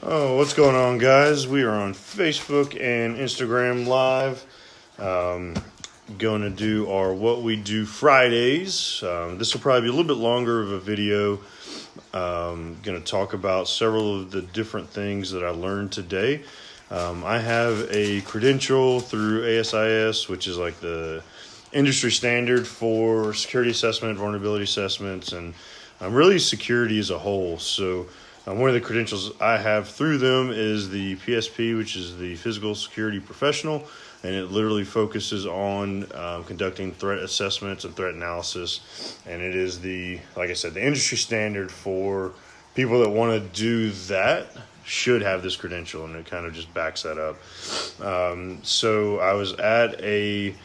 Oh, what's going on, guys? We are on Facebook and Instagram Live. Going to do our What We Do Fridays. This will probably be a little bit longer of a video. Going to talk about several of the different things that I learned today. I have a credential through ASIS, which is like the industry standard for security assessment, vulnerability assessments, and really security as a whole. So one of the credentials I have through them is the PSP, which is the Physical Security Professional, and it literally focuses on conducting threat assessments and threat analysis. And it is like I said, the industry standard for people that want to do that should have this credential, and it kind of just backs that up. So I was at a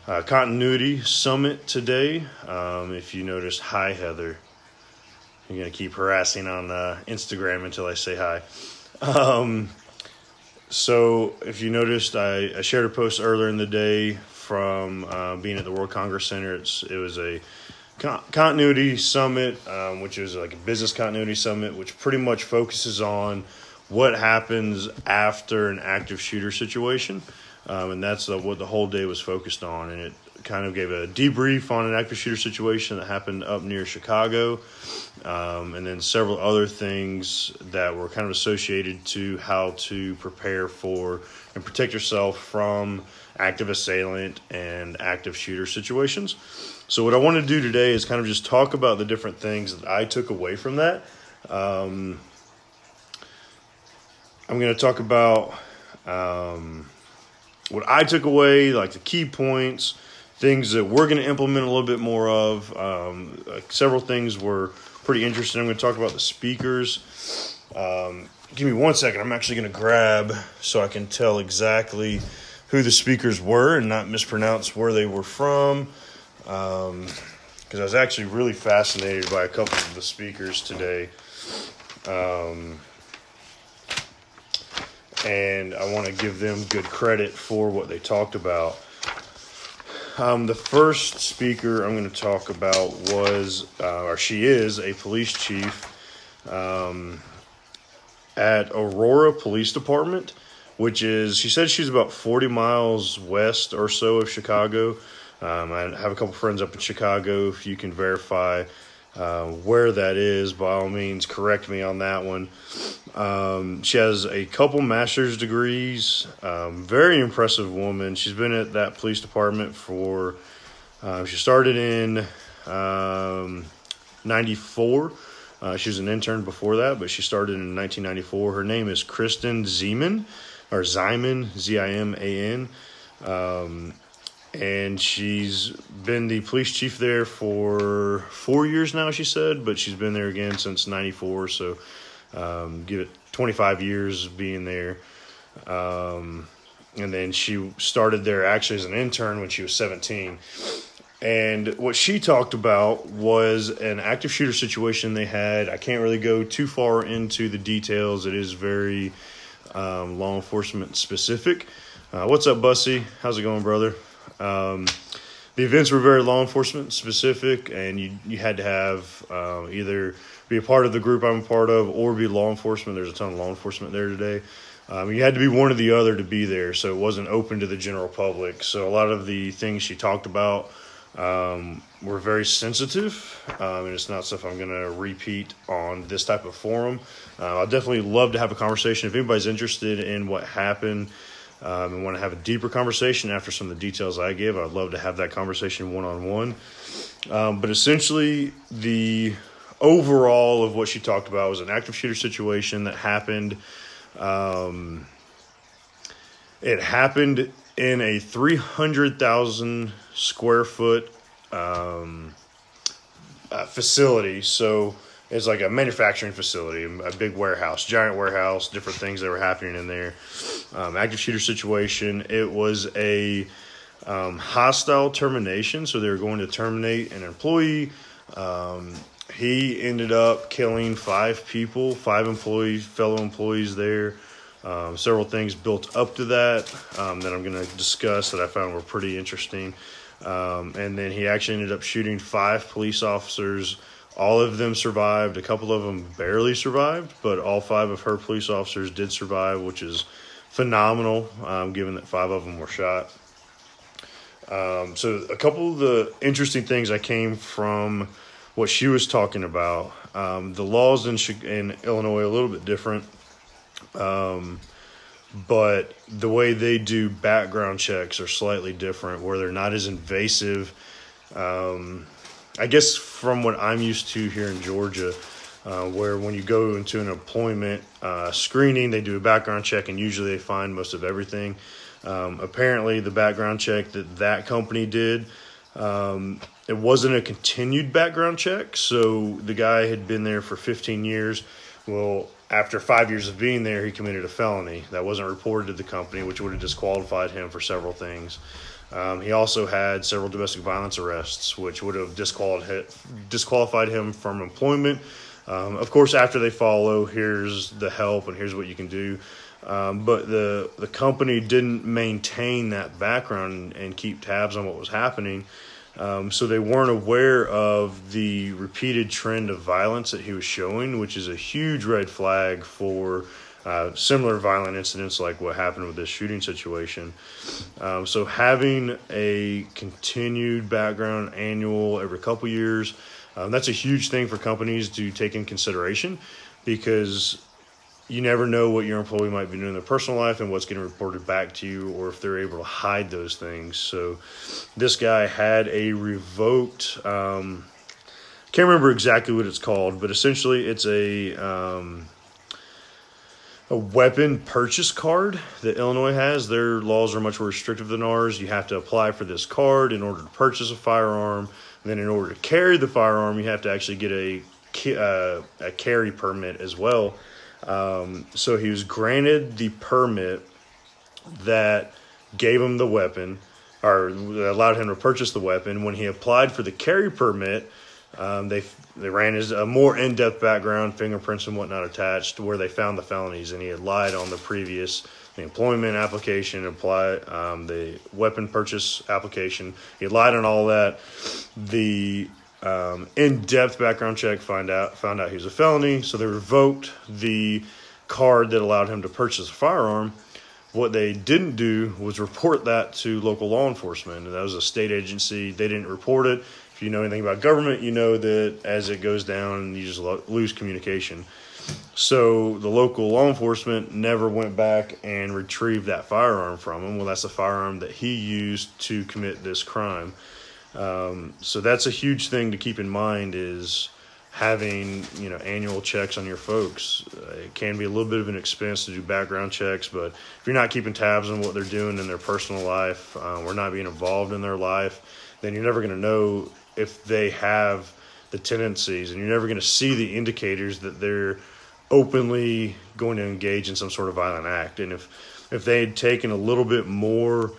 continuity summit today. If you noticed, hi Heather. I'm going to keep harassing on Instagram until I say hi. So if you noticed, I shared a post earlier in the day from being at the World Congress Center. It was a continuity summit, which is like a business continuity summit, which pretty much focuses on what happens after an active shooter situation. And that's what the whole day was focused on. And it kind of gave a debrief on an active shooter situation that happened up near Chicago. And then several other things that were kind of associated to how to prepare for and protect yourself from active assailant and active shooter situations. So what I want to do today is kind of just talk about the different things that I took away from that. I'm going to talk about what I took away, like the key points, things that we're going to implement a little bit more of. Several things were pretty interesting. I'm going to talk about the speakers. Give me 1 second. I'm actually going to grab so I can tell exactly who the speakers were and not mispronounce where they were from. Because I was actually really fascinated by a couple of the speakers today. And I want to give them good credit for what they talked about. The first speaker I'm going to talk about she is a police chief at Aurora Police Department, she said she's about 40 miles west or so of Chicago. I have a couple friends up in Chicago. If you can verify where that is, by all means, correct me on that one. She has a couple master's degrees. Very impressive woman. She's been at that police department she started in 94. She was an intern before that, but she started in 1994. Her name is Kristen Ziman, or Ziman, Z-I-M-A-N. And she's been the police chief there for 4 years now, she said, but she's been there again since 94, so give it 25 years being there. And then she started there actually as an intern when she was 17. And what she talked about was an active shooter situation they had. I can't really go too far into the details. It is very law enforcement specific. What's up, Bussy? How's it going, brother? The events were very law enforcement specific, and you had to have either be a part of the group I'm a part of or be law enforcement. There's a ton of law enforcement there today. You had to be one or the other to be there, so it wasn't open to the general public. So a lot of the things she talked about were very sensitive, and it's not stuff I'm going to repeat on this type of forum. I'd definitely love to have a conversation. If anybody's interested in what happened and want to have a deeper conversation after some of the details I give, I'd love to have that conversation one-on-one. But essentially, the overall of what she talked about was an active shooter situation that happened. It happened in a 300,000 square foot facility. So it's like a manufacturing facility, a big warehouse, giant warehouse, different things that were happening in there. Active shooter situation. It was a hostile termination, so they were going to terminate an employee. He ended up killing 5 people, 5 employees, fellow employees there. Several things built up to that that I'm going to discuss that I found were pretty interesting. And then he actually ended up shooting 5 police officers All of them survived. A couple of them barely survived, but all 5 of her police officers did survive, which is phenomenal, given that 5 of them were shot. So a couple of the interesting things I came from what she was talking about. The laws in Illinois are a little bit different, but the way they do background checks are slightly different, where they're not as invasive. I guess from what I'm used to here in Georgia, where when you go into an employment screening, they do a background check, and usually they find most of everything. Apparently, the background check that company did, it wasn't a continued background check. So the guy had been there for 15 years. Well, after 5 years of being there, he committed a felony that wasn't reported to the company, which would have disqualified him for several things. He also had several domestic violence arrests, which would have disqualified him from employment. Of course, after they follow, here's the help and here's what you can do. But the company didn't maintain that background and keep tabs on what was happening. So they weren't aware of the repeated trend of violence that he was showing, which is a huge red flag for similar violent incidents like what happened with this shooting situation. So having a continued background annual every couple years, that's a huge thing for companies to take in consideration, because you never know what your employee might be doing in their personal life and what's getting reported back to you, or if they're able to hide those things. So this guy had a revoked, can't remember exactly what it's called, but essentially it's a weapon purchase card that Illinois has. Their laws are much more restrictive than ours. You have to apply for this card in order to purchase a firearm. And then in order to carry the firearm, you have to actually get a carry permit as well. So he was granted the permit that gave him the weapon, or allowed him to purchase the weapon. When he applied for the carry permit, they ran a more in-depth background, fingerprints and whatnot attached, where they found the felonies, and he had lied on the employment application, the weapon purchase application. He had lied on all that. The in-depth background check found out he was a felony, so they revoked the card that allowed him to purchase a firearm. What they didn't do was report that to local law enforcement, and that was a state agency. They didn't report it. If you know anything about government, you know that as it goes down, you just lose communication. So the local law enforcement never went back and retrieved that firearm from him. Well, that's the firearm that he used to commit this crime. So that's a huge thing to keep in mind, is having, annual checks on your folks. It can be a little bit of an expense to do background checks, but if you're not keeping tabs on what they're doing in their personal life, or not being involved in their life, then you're never going to know if they have the tendencies, and you're never going to see the indicators that they're openly going to engage in some sort of violent act. And if they had taken a little bit more,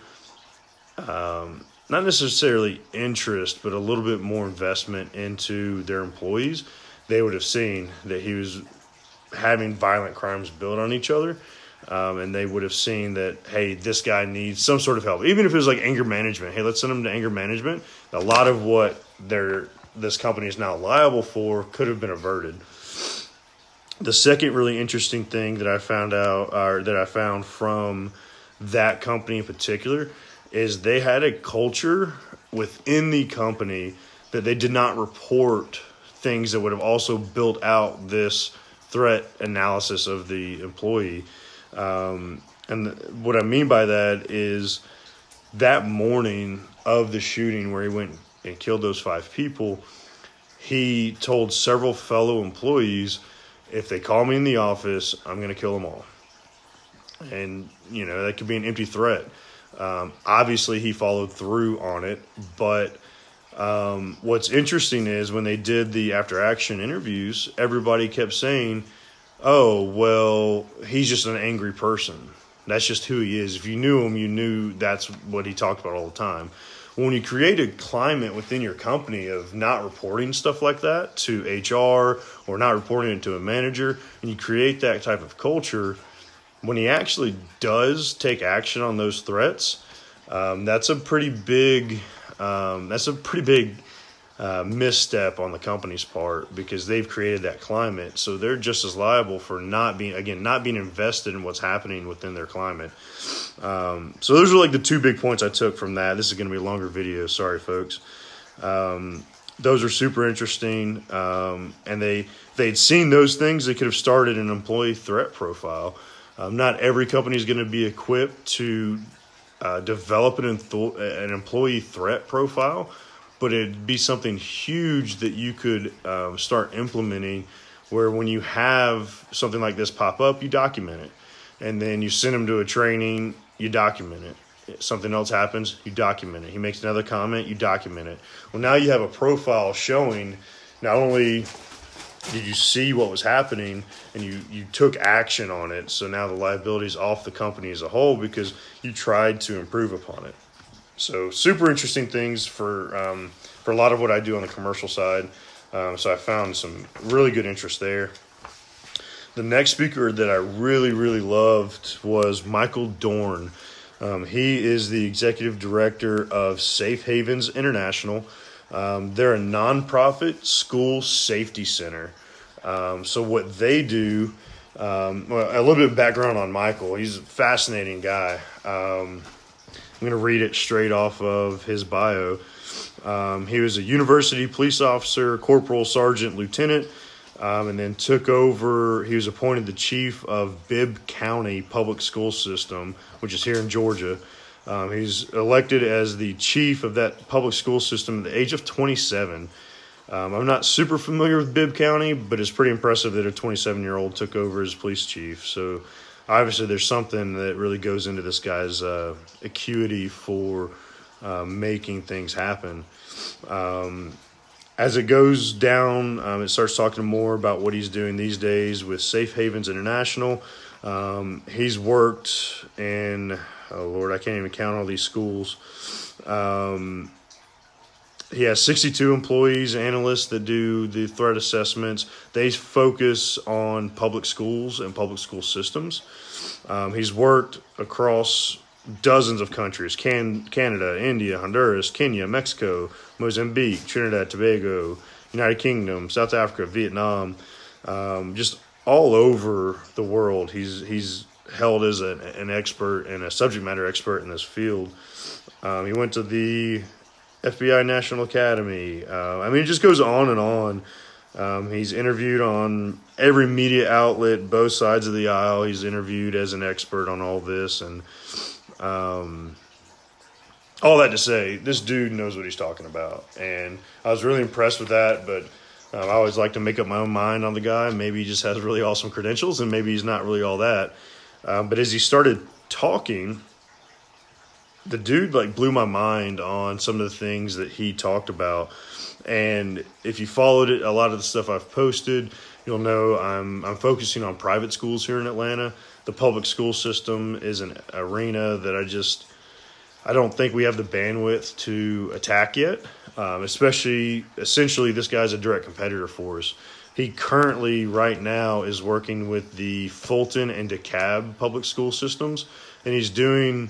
not necessarily interest, but a little bit more investment into their employees, they would have seen that he was having violent crimes built on each other. And they would have seen that, hey, this guy needs some sort of help. Even if it was like anger management. Hey, let's send him to anger management. A lot of what this company is now liable for could have been averted. The second really interesting thing that I found from that company in particular, is they had a culture within the company that they did not report things that would have also built out this threat analysis of the employee. And what I mean by that is that morning of the shooting where he went and killed those 5 people, he told several fellow employees, if they call me in the office, I'm going to kill them all. And, that could be an empty threat. Obviously, he followed through on it, but what's interesting is when they did the after-action interviews, everybody kept saying, oh, well, he's just an angry person. That's just who he is. If you knew him, you knew that's what he talked about all the time. When you create a climate within your company of not reporting stuff like that to HR or not reporting it to a manager, and you create that type of culture, when he actually does take action on those threats, that's a pretty big misstep on the company's part because they've created that climate. So they're just as liable for not being invested in what's happening within their climate. So those are like the two big points I took from that. This is going to be a longer video. Sorry, folks. Those are super interesting. And they'd seen those things. They could have started an employee threat profile. Not every company is going to be equipped to develop an employee threat profile, but it'd be something huge that you could start implementing, where when you have something like this pop up, you document it. And then you send them to a training, you document it. Something else happens, you document it. He makes another comment, you document it. Well, now you have a profile showing not only did you see what was happening and you took action on it, so now the liability is off the company as a whole because you tried to improve upon it. So super interesting things for a lot of what I do on the commercial side. So I found some really good interest there. The next speaker that I really, really loved was Michael Dorn. He is the executive director of Safe Havens International. They're a nonprofit school safety center. So what they do, well, a little bit of background on Michael. He's a fascinating guy. I'm going to read it straight off of his bio. He was a university police officer, corporal, sergeant, lieutenant, and then took over. He was appointed the chief of Bibb County Public School System, which is here in Georgia. He's elected as the chief of that public school system at the age of 27. I'm not super familiar with Bibb County, but it's pretty impressive that a 27-year-old took over as police chief. So obviously there's something that really goes into this guy's acuity for making things happen. As it goes down, it starts talking more about what he's doing these days with Safe Havens International. He's worked in, oh Lord, I can't even count all these schools. He has 62 employees, analysts that do the threat assessments. They focus on public schools and public school systems. He's worked across dozens of countries: Canada, India, Honduras, Kenya, Mexico, Mozambique, Trinidad, Tobago, United Kingdom, South Africa, Vietnam, just all over the world. He's held as an expert and a subject matter expert in this field. He went to the FBI National Academy. I mean, it just goes on and on. He's interviewed on every media outlet, both sides of the aisle. He's interviewed as an expert on all this. And all that to say, this dude knows what he's talking about. And I was really impressed with that, but I always like to make up my own mind on the guy. Maybe he just has really awesome credentials, and maybe he's not really all that. But as he started talking, the dude blew my mind on some of the things that he talked about. And if you followed it, a lot of the stuff I've posted, you'll know I'm focusing on private schools here in Atlanta. The public school system is an arena that I don't think we have the bandwidth to attack yet. Essentially, this guy's a direct competitor for us. He currently, right now, is working with the Fulton and DeKalb public school systems, and he's doing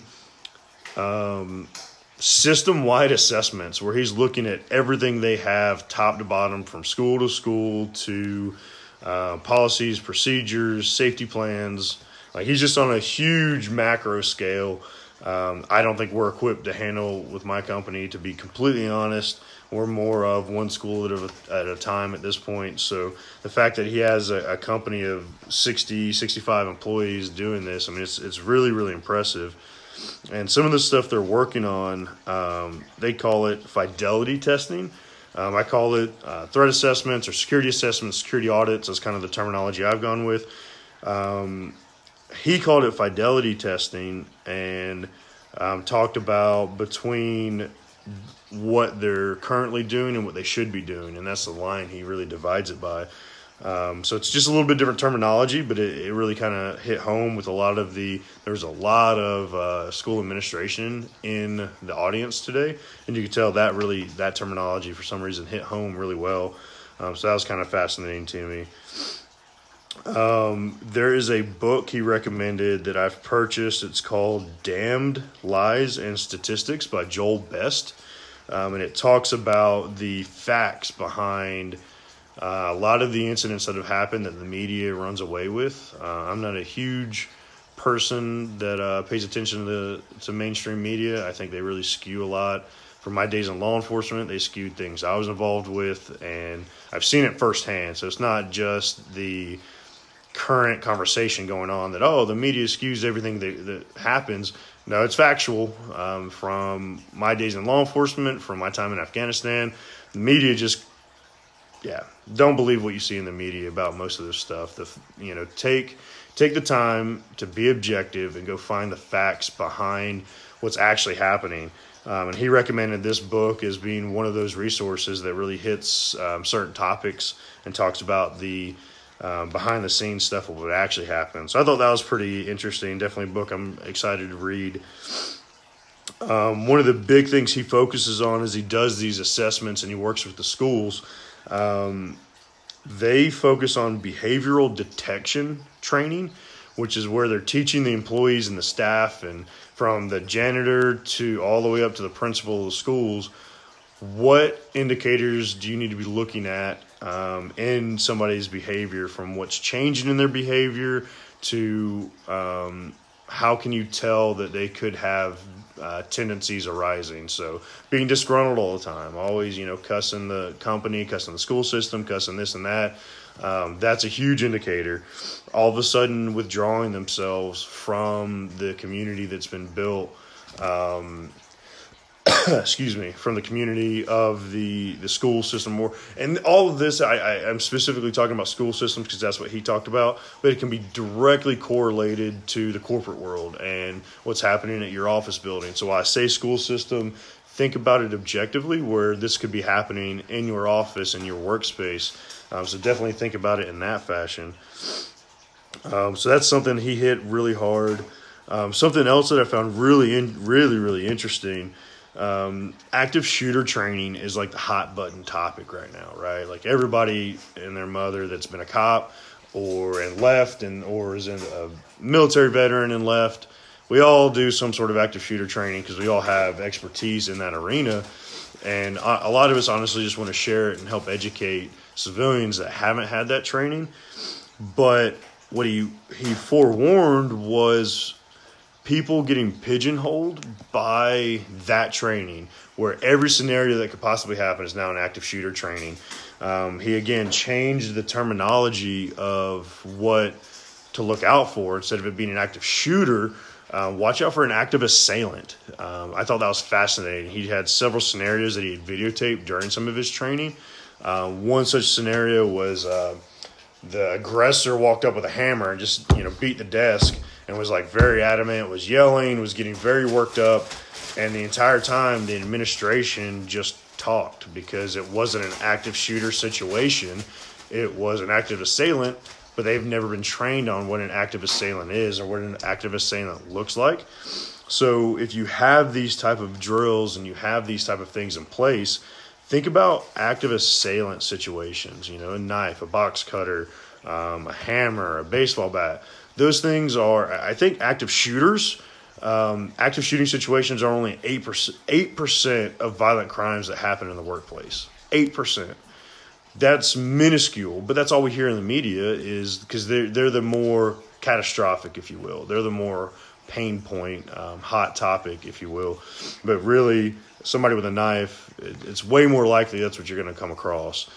system-wide assessments where he's looking at everything they have top to bottom, from school to school, to policies, procedures, safety plans. He's just on a huge macro scale. I don't think we're equipped to handle with my company, to be completely honest. We're more of one school at a time at this point. So the fact that he has a company of 60, 65 employees doing this, I mean, it's really, really impressive. And some of the stuff they're working on, they call it fidelity testing. I call it threat assessments or security assessments, security audits. That's kind of the terminology I've gone with. He called it fidelity testing, and talked about between what they're currently doing and what they should be doing. And that's the line he really divides it by. So it's just a little bit different terminology, but it really kind of hit home with there's a lot of school administration in the audience today. And you could tell that terminology for some reason hit home really well. So that was kind of fascinating to me. There is a book he recommended that I've purchased. It's called Damned Lies and Statistics by Joel Best. and it talks about the facts behind a lot of the incidents that have happened that the media runs away with. I'm not a huge person that pays attention to mainstream media. I think they really skew a lot. From my days in law enforcement, they skewed things I was involved with, and I've seen it firsthand. So it's not just the current conversation going on that, oh, the media skews everything that happens. No, it's factual. From my days in law enforcement, from my time in Afghanistan, the media just, don't believe what you see in the media about most of this stuff. Take the time to be objective and go find the facts behind what's actually happening. And he recommended this book as being one of those resources that really hits certain topics and talks about the behind-the-scenes stuff of what actually happened. So I thought that was pretty interesting. Definitely a book I'm excited to read. One of the big things he focuses on is he does these assessments and he works with the schools. They focus on behavioral detection training, which is where they're teaching the employees and the staff, and from the janitor to all the way up to the principal of the schools, what indicators do you need to be looking at in somebody's behavior, from what's changing in their behavior to how can you tell that they could have tendencies arising. So being disgruntled all the time, always, cussing the company, cussing the school system, cussing this and that. That's a huge indicator. All of a sudden withdrawing themselves from the community that's been built, from the community of the school system more. And all of this, I'm specifically talking about school systems because that's what he talked about, but it can be directly correlated to the corporate world and what's happening at your office building. So while I say school system, think about it objectively, where this could be happening in your office, in your workspace. So definitely think about it in that fashion. So that's something he hit really hard. Something else that I found really interesting, active shooter training is like the hot button topic right now, right? Like everybody and their mother that's been a cop or left or is in a military veteran and left, we all do some sort of active shooter training because we all have expertise in that arena. And a lot of us honestly just want to share it and help educate civilians that haven't had that training. But what he forewarned was people getting pigeonholed by that training, where every scenario that could possibly happen is now an active shooter training. He again changed the terminology of what to look out for. Instead of it being an active shooter, watch out for an active assailant. I thought that was fascinating. He had several scenarios that he had videotaped during some of his training. One such scenario was the aggressor walked up with a hammer and just beat the desk and was like very adamant, was yelling, was getting very worked up, and the entire time the administration just talked because it wasn't an active shooter situation. It was an active assailant, but they've never been trained on what an active assailant is or what an active assailant looks like. So if you have these type of drills and you have these type of things in place, think about active assailant situations, a knife, a box cutter, a hammer, a baseball bat. Those things are, I think, active shooters. Active shooting situations are only 8% of violent crimes that happen in the workplace. 8%. That's minuscule, but that's all we hear in the media is because they're the more catastrophic, if you will. They're the more pain point, hot topic, if you will. But really, somebody with a knife, it's way more likely that's what you're going to come across.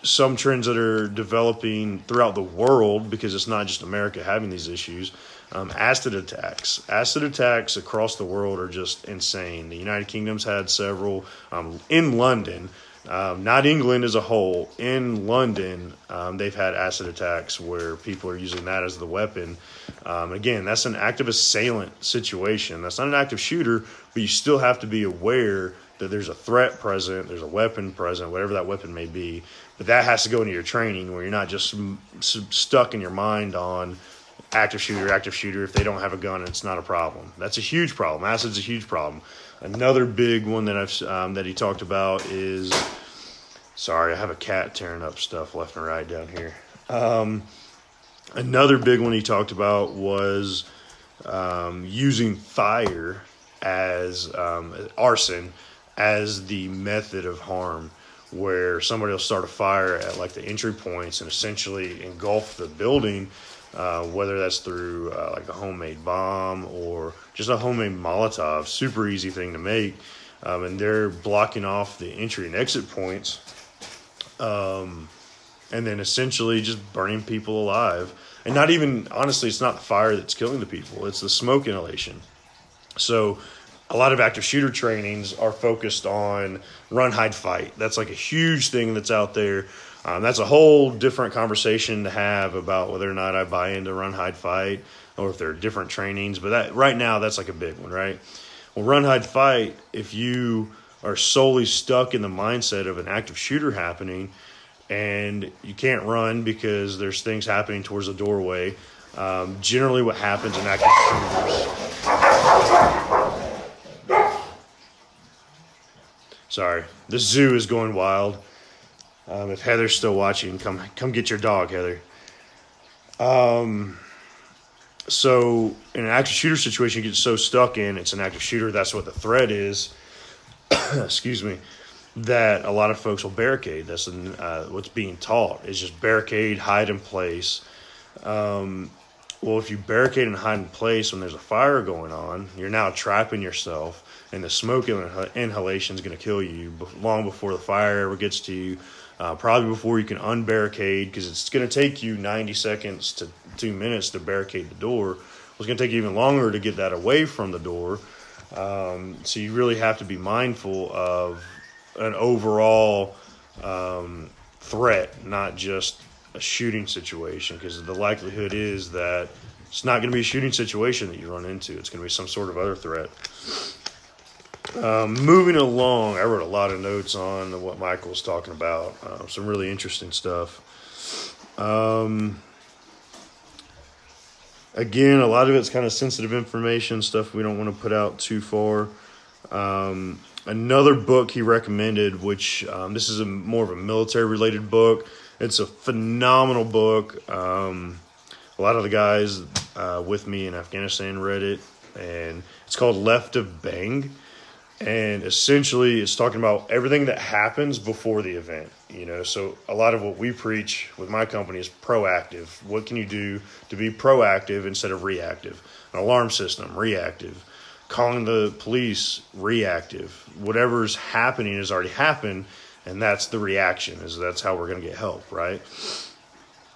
Some trends that are developing throughout the world, because it's not just America having these issues, acid attacks. Acid attacks across the world are just insane. The United Kingdom's had several. In London, not England as a whole, in London, they've had acid attacks where people are using that as the weapon. Again, that's an active assailant situation. That's not an active shooter, but you still have to be aware that there's a threat present, there's a weapon present, whatever that weapon may be. But that has to go into your training where you're not just stuck in your mind on active shooter. If they don't have a gun, it's not a problem. That's a huge problem. Acid's a huge problem. Another big one that that he talked about is, sorry, I have a cat tearing up stuff left and right down here. Another big one he talked about was using fire as arson as the method of harm, where somebody will start a fire at like the entry points and essentially engulf the building, whether that's through like a homemade bomb or just a homemade Molotov, super easy thing to make. And they're blocking off the entry and exit points, and then essentially just burning people alive. And not even, honestly, it's not the fire that's killing the people, it's the smoke inhalation. So a lot of active shooter trainings are focused on run, hide, fight. That's like a huge thing that's out there. That's a whole different conversation to have about whether or not I buy into run, hide, fight, or if there are different trainings. But that right now, that's like a big one, right? Well, run, hide, fight, if you are solely stuck in the mindset of an active shooter happening and you can't run because there's things happening towards the doorway, generally what happens in active shooters... Sorry, this zoo is going wild. If Heather's still watching, come get your dog, Heather. So in an active shooter situation, you get so stuck in it's an active shooter. That's what the threat is. Excuse me. That a lot of folks will barricade. That's what's being taught is just barricade, hide in place. Well, if you barricade and hide in place when there's a fire going on, you're now trapping yourself, and the smoke inhalation is going to kill you long before the fire ever gets to you. Probably before you can unbarricade, because it's going to take you 90 seconds to 2 minutes to barricade the door. It's going to take you even longer to get that away from the door. So you really have to be mindful of an overall threat, not just a shooting situation, because the likelihood is that it's not going to be a shooting situation that you run into. It's going to be some sort of other threat. Moving along, I wrote a lot of notes on what Michael's talking about. Some really interesting stuff. Again, a lot of it's kind of sensitive information, stuff we don't want to put out too far. Another book he recommended, which this is more of a military-related book. It's a phenomenal book. A lot of the guys with me in Afghanistan read it, and it's called Left of Bang. And essentially, it's talking about everything that happens before the event. So a lot of what we preach with my company is proactive. What can you do to be proactive instead of reactive? An alarm system, reactive. Calling the police, reactive. Whatever's happening has already happened, and that's the reaction. That's how we're going to get help, right?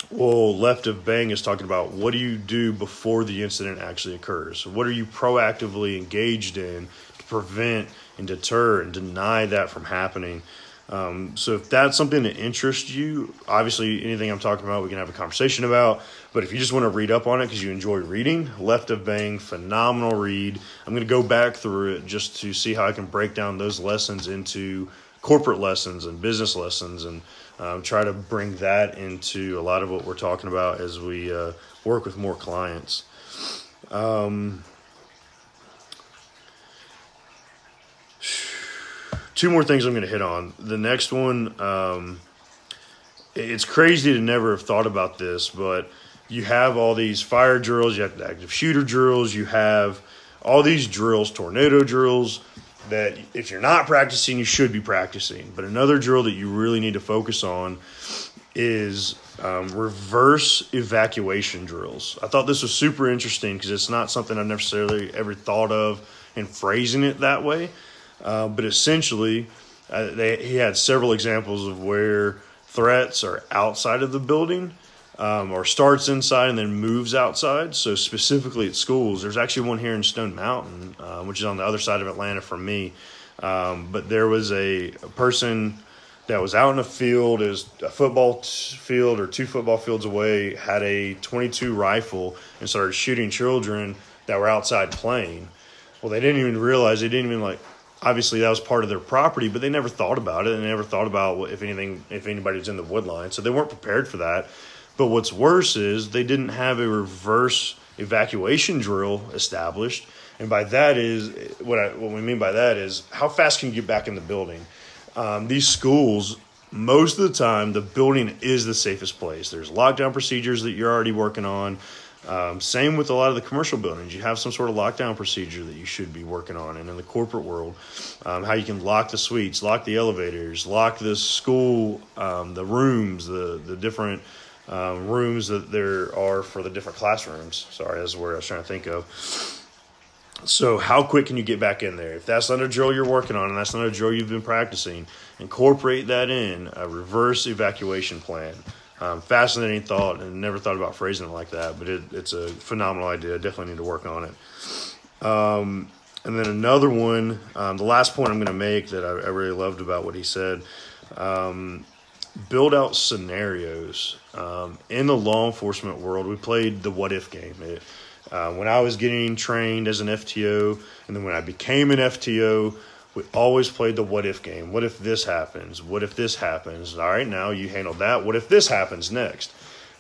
Well, Left of Bang is talking about what do you do before the incident actually occurs? What are you proactively engaged in to prevent and deter and deny that from happening? So if that's something that interests you, obviously anything I'm talking about we can have a conversation about. But if you just want to read up on it because you enjoy reading, Left of Bang, phenomenal read. I'm going to go back through it just to see how I can break down those lessons into corporate lessons and business lessons, and try to bring that into a lot of what we're talking about as we work with more clients. Two more things I'm going to hit on. The next one, it's crazy to never have thought about this, but you have all these fire drills, you have the active shooter drills, you have all these drills, tornado drills, that if you're not practicing, you should be practicing. But another drill that you really need to focus on is reverse evacuation drills. I thought this was super interesting because it's not something I've necessarily ever thought of in phrasing it that way. But essentially, he had several examples of where threats are outside of the building, or starts inside and then moves outside. So specifically at schools, there's actually one here in Stone Mountain, which is on the other side of Atlanta from me. But there was a person that was out in a field, is a football field or 2 football fields away, had a .22 rifle and started shooting children that were outside playing. Well, they didn't even realize, obviously that was part of their property, but they never thought about it. They never thought about if anybody was in the wood line. So they weren't prepared for that. But what's worse is they didn't have a reverse evacuation drill established. And by that is, what we mean by that is, how fast can you get back in the building? These schools, most of the time, the building is the safest place. There's lockdown procedures that you're already working on. Same with a lot of the commercial buildings. You have some sort of lockdown procedure that you should be working on. And in the corporate world, how you can lock the suites, lock the elevators, lock the school, the rooms, the different rooms that there are for the different classrooms. Sorry, that's the word I was trying to think of. So how quick can you get back in there? If that's not a drill you're working on and that's not a drill you've been practicing, incorporate that in a reverse evacuation plan. Fascinating thought, and never thought about phrasing it like that, but it's a phenomenal idea. Definitely need to work on it. And then another one, the last point I'm going to make that I really loved about what he said, build out scenarios. In the law enforcement world, we played the what if game. When I was getting trained as an FTO, and then when I became an FTO, we always played the what if game. What if this happens? What if this happens? All right, now you handled that. What if this happens next?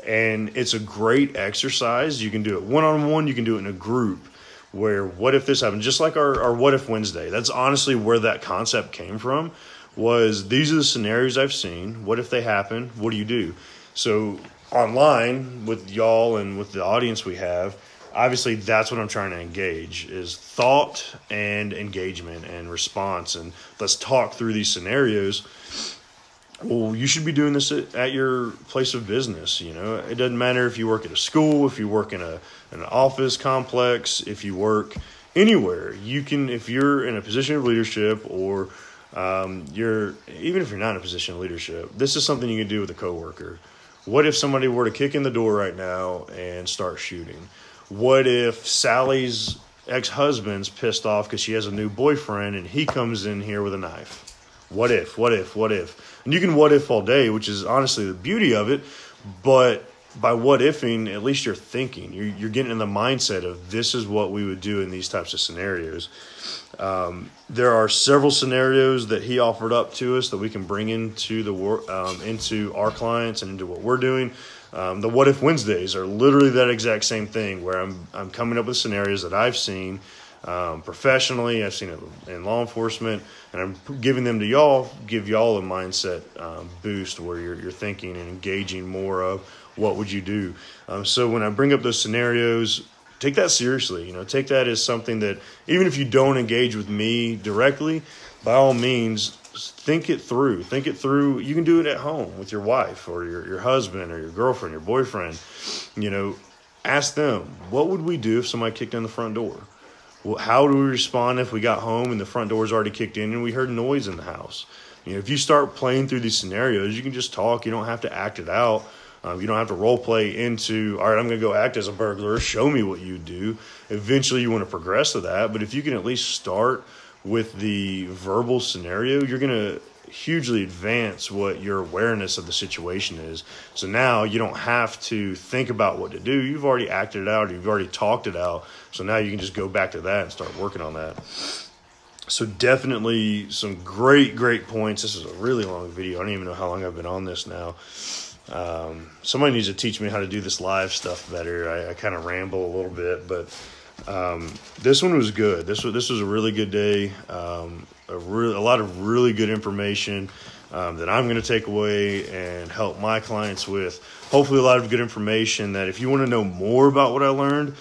And it's a great exercise. You can do it one-on-one. You can do it in a group where what if this happens? Just like our What If Wednesday. That's honestly where that concept came from, was these are the scenarios I've seen. What if they happen? What do you do? So online with y'all and with the audience we have, obviously that's what I'm trying to engage, is thought and engagement and response. And let's talk through these scenarios. Well, you should be doing this at your place of business. You know, it doesn't matter if you work at a school, if you work in an office complex, if you work anywhere. You can, if you're in a position of leadership, or even if you're not in a position of leadership, this is something you can do with a coworker. What if somebody were to kick in the door right now and start shooting? What if Sally's ex-husband's pissed off because she has a new boyfriend and he comes in here with a knife? What if? And you can what if all day, which is honestly the beauty of it. But by what ifing, at least you're thinking. You're getting in the mindset of this is what we would do in these types of scenarios. There are several scenarios that he offered up to us that we can bring into into our clients and into what we're doing. The What If Wednesdays are literally that exact same thing, where I'm coming up with scenarios that I've seen professionally. I've seen it in law enforcement, and I'm giving them to y'all, give y'all a mindset boost where you're thinking and engaging more of what would you do. So when I bring up those scenarios, take that seriously. You know, take that as something that even if you don't engage with me directly, by all means, think it through. Think it through. You can do it at home with your wife or your husband or your girlfriend, your boyfriend. You know, ask them, what would we do if somebody kicked in the front door? Well, how do we respond if we got home and the front door's already kicked in and we heard noise in the house? You know, if you start playing through these scenarios, you can just talk. You don't have to act it out. You don't have to role play into, all right, I'm going to go act as a burglar. Show me what you do. Eventually, you want to progress to that. But if you can at least start with the verbal scenario, you're going to hugely advance what your awareness of the situation is. So now you don't have to think about what to do. You've already acted it out, or you've already talked it out. So now you can just go back to that and start working on that. So definitely some great points. This is a really long video. I don't even know how long I've been on this now. Somebody needs to teach me how to do this live stuff better. I kind of ramble a little bit, but this one was good. This was a really good day. A lot of really good information that I'm going to take away and help my clients with. Hopefully a lot of good information that if you want to know more about what I learned,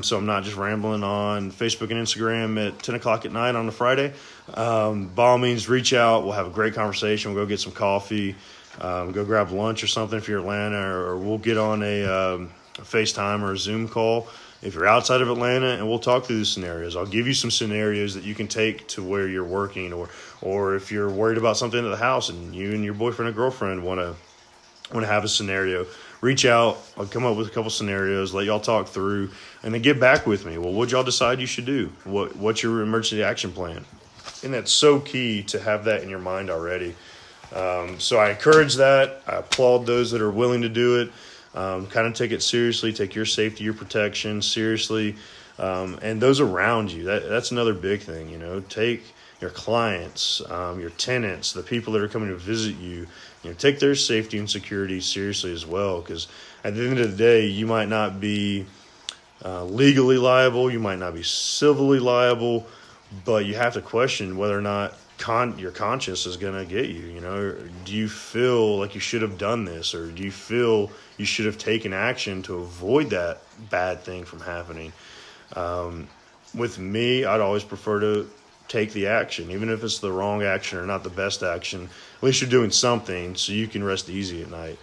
so I'm not just rambling on Facebook and Instagram at 10 o'clock at night on a Friday, by all means, reach out. We'll have a great conversation. We'll go get some coffee, go grab lunch or something if you're Atlanta, or we'll get on a FaceTime or a Zoom call if you're outside of Atlanta, and we'll talk through the scenarios. I'll give you some scenarios that you can take to where you're working, or if you're worried about something at the house and you and your boyfriend or girlfriend want to have a scenario, reach out. I'll come up with a couple scenarios, let y'all talk through, and then get back with me. Well, what'd y'all decide you should do? What's your emergency action plan? And that's so key to have that in your mind already. So I encourage that. I applaud those that are willing to do it. Kind of take it seriously. Take your safety, your protection seriously, and those around you. That's another big thing. You know, take your clients, your tenants, the people that are coming to visit you. You know, take their safety and security seriously as well. Because at the end of the day, you might not be legally liable, you might not be civilly liable, but you have to question whether or not your conscience is going to get you. You know, do you feel like you should have done this, or do you feel you should have taken action to avoid that bad thing from happening. With me, I'd always prefer to take the action, even if it's the wrong action or not the best action. At least you're doing something so you can rest easy at night.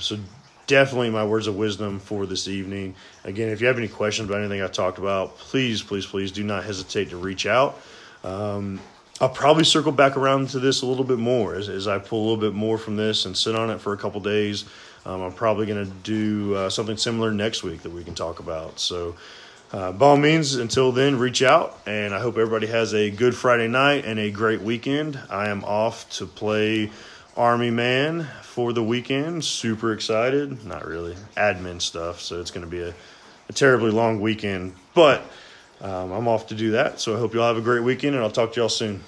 So definitely my words of wisdom for this evening. Again, if you have any questions about anything I talked about, please do not hesitate to reach out. I'll probably circle back around to this a little bit more as I pull a little bit more from this and sit on it for a couple days. I'm probably going to do something similar next week that we can talk about. So by all means, until then, reach out, and I hope everybody has a good Friday night and a great weekend. I am off to play Army Man for the weekend. Super excited. Not really. Admin stuff, so it's going to be a terribly long weekend, but I'm off to do that. So I hope you all have a great weekend, and I'll talk to y'all soon.